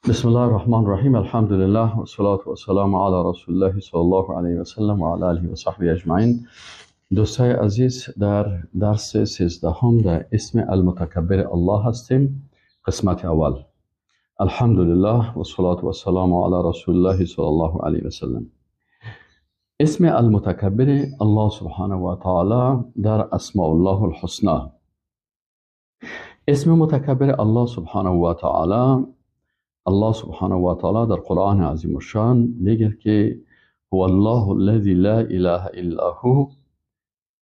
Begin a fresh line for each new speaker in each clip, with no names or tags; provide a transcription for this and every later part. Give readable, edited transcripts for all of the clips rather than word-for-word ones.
بسم الله الرحمن الرحیم. الحمد لله والصلاة والسلام علی رسول الله صلی الله علیه و سلم و علی آله و صحبه اجمعین. دوستای عزیز، در درس 13 در اسم المتکبر الله هستیم. قسمت اول. الحمد لله والصلاة والسلام علی رسول الله صلی الله علیه و سلم. اسم المتکبر الله سبحانه و تعالی در اسماء الله الحسنى. اسم متکبر الله سبحانه و تعالی، الله سبحانه و تعالی در قرآن عظیم الشان میگه که هو الله الذی لا اله الا هو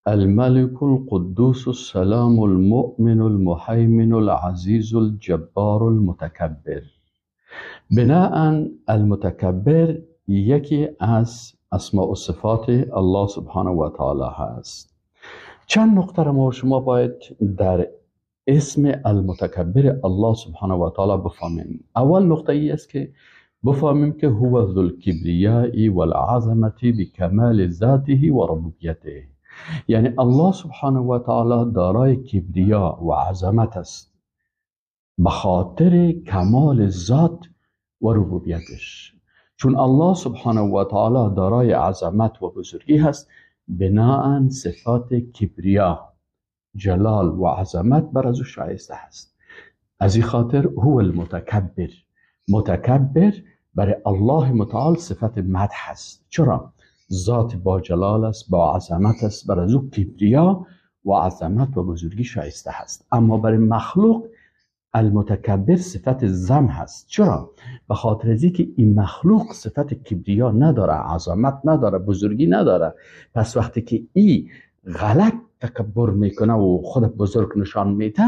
الملك القدوس السلام المؤمن المهيمن العزيز الجبار المتكبر. بناء المتکبر یکی از اسماء و صفات الله سبحانه و تعالی هست. چند نکته را ما شما باید در اسم المتکبر الله سبحانه و تعالی بفهمیم. اول نقطه ای است که بفهمیم که هو ذو الکبریاء والعظمه بکمال ذاته و ربوبیته. یعنی الله سبحانه و تعالی دارای کبریا و عظمت است به خاطر کمال ذات و ربوبیتش. چون الله سبحانه و تعالی دارای عظمت و بزرگی هست، بناء صفات کبریا، جلال و عظمت بر از او شایسته است. از این خاطر هو المتکبر. متکبر برای الله متعال صفت مدح است. چرا؟ ذات با جلال است، با عظمت است، بر از او کبریا و عظمت و بزرگی شایسته است. اما برای مخلوق المتکبر صفت ذم هست. چرا؟ به خاطر از اینکه این مخلوق صفت کبریا نداره، عظمت نداره، بزرگی نداره. پس وقتی که این غلط تکبر میکنه و خود بزرگ نشان میده،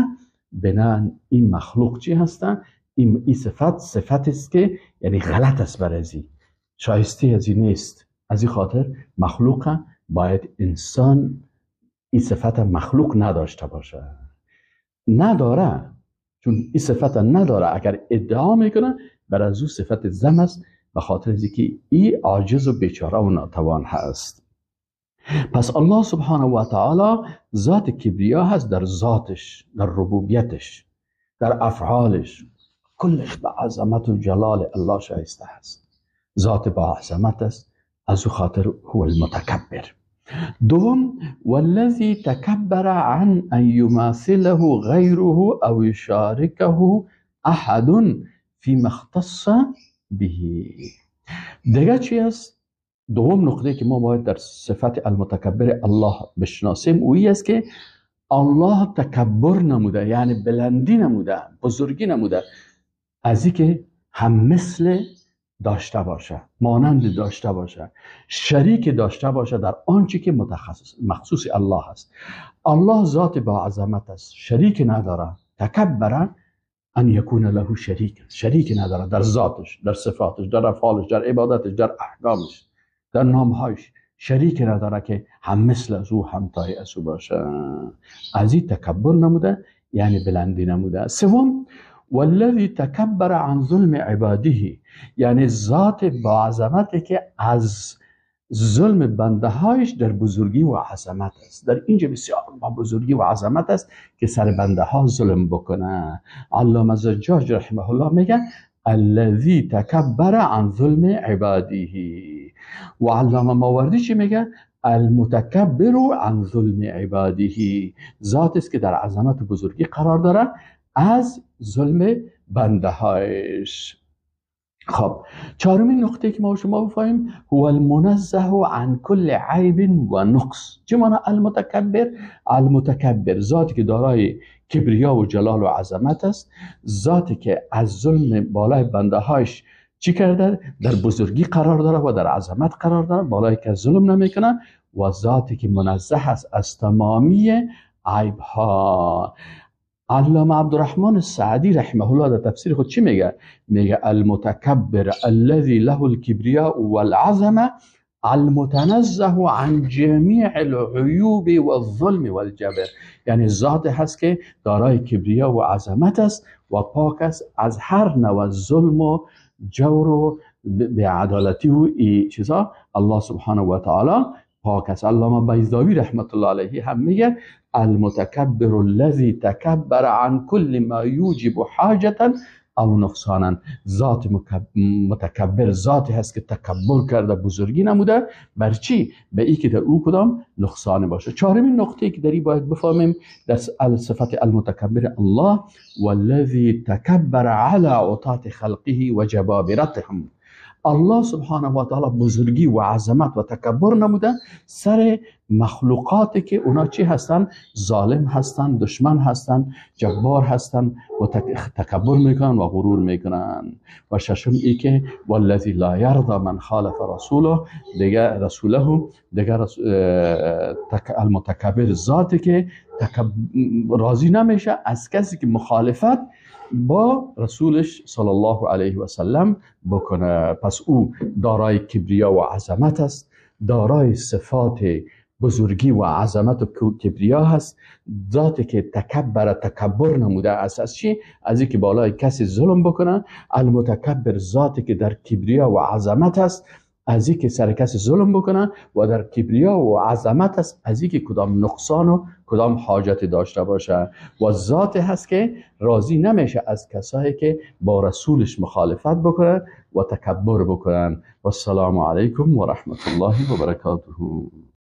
بنان این مخلوق چی هستن؟ این صفت است که یعنی غلط است، بر ازی شایسته از این نیست. از این خاطر مخلوق باید انسان این صفت مخلوق نداشته باشه. نداره، چون این صفت نداره. اگر ادعا میکنه بر از او صفت ذم است، به خاطر از اینکه این عاجز و بیچاره و ناتوان هست. پس الله سبحانه و تعالی ذات کبریا هست در ذاتش، در ربوبیتش، در افعالش. کلش به عظمت و جلال الله شایسته هست. ذات با عظمت است، از او خاطر هو المتکبر. دوم، والذی تکبر عن ان یماثله غیره او یشارکه احد فیما اختص به. دیگه چی است؟ دوم نقطه که ما باید در صفت المتکبر الله بشناسیم اویی است که الله تکبر نموده، یعنی بلندی نموده، بزرگی نموده از این که هم مثل داشته باشه، مانند داشته باشه، شریک داشته باشه در آنچه که مخصوص الله است. الله ذات با عظمت است، شریک نداره. تکبر ان یکون له شریک نداره در ذاتش، در صفاتش، در افعالش، در عبادتش، در احکامش، در نامهایش. شریک نداره که هم مثل از او، همتای از او باشه. از این تکبر نموده، یعنی بلندی نموده. سوم، والذی تکبر عن ظلم عباده، یعنی ذات با عظمتی که از ظلم بنده هایش در بزرگی و عظمت است. در اینجا بسیار با بزرگی و عظمت است که سر بنده ها ظلم بکنه. علامه زجاج رحمه الله میگه الذی تکبر عن ظلم عباده. و علامه ماوردی چی میگه؟ المتکبر عن ظلم عباده. ذات است که در عظمت و بزرگی قرار داره از ظلم بنده هایش. خب، چهارمین نقطه که ما شما بفهمیم هو المنزه عن کل عیب و نقص. چه معنی المتکبر؟ المتکبر ذاتی که دارای کبریا و جلال و عظمت است، ذاتی که از ظلم بالای بنده هایش چی کرده؟ در بزرگی قرار داره و در عظمت قرار داره، بالای که ظلم نمیکنه، و ذاتی که منزه است از تمامی عیب ها. علامه عبدالرحمن السعدی رحمه الله در تفسیر خود چی میگه؟ میگه المتکبر الذی له الکبریاء والعظمه المتنزه عن جمیع العیوب والظلم والجبر. یعنی ذات هست که دارای کبریا و عظمت است و پاک است از هر نوع ظلم و جور و بی‌عدالتی و این چیزا. الله سبحانه و تعالی پاک است. علامه بیضاوی رحمت الله علیه هم میگه المتکبر الذی تکبر عن كل ما یوجب حاجة او نقصانا. ذات متکبر ذاتی هست که تکبر کرده، بزرگی نموده. بر چی؟ به ای که در او کدام نقصانی باشه. چهارمین نقطه که داری باید بفهمیم در صفت المتکبر الله والذی تکبر علی عطات خلقه و جبابرتهم. الله سبحانه و تعالی بزرگی و عظمت و تکبر نموده سر مخلوقاتی که اونا چی هستن؟ ظالم هستن، دشمن هستن، جبار هستن و تکبر میکنن و غرور میکنن. و ششم ای که والذی لا یرضى من خالف رسوله، دیگه المتکبر ذاتی که راضی نمیشه از کسی که مخالفت با رسولش صلی الله علیه و سلم بکنه. پس او دارای کبریا و عظمت است، دارای صفات بزرگی و عظمت و کبریا هست. ذاتی که تکبر نموده از چی؟ از اینکه بالای کسی ظلم بکنه. المتکبر ذاتی که در کبریا و عظمت است، از اینکه سر کسی ظلم بکنه و در کبریا و عظمت است، از اینکه کدام نقصان و کدام حاجت داشته باشه. و ذات هست که راضی نمیشه از کسایی که با رسولش مخالفت بکنن و تکبر بکنن. و السلام علیکم و رحمت الله و برکاته.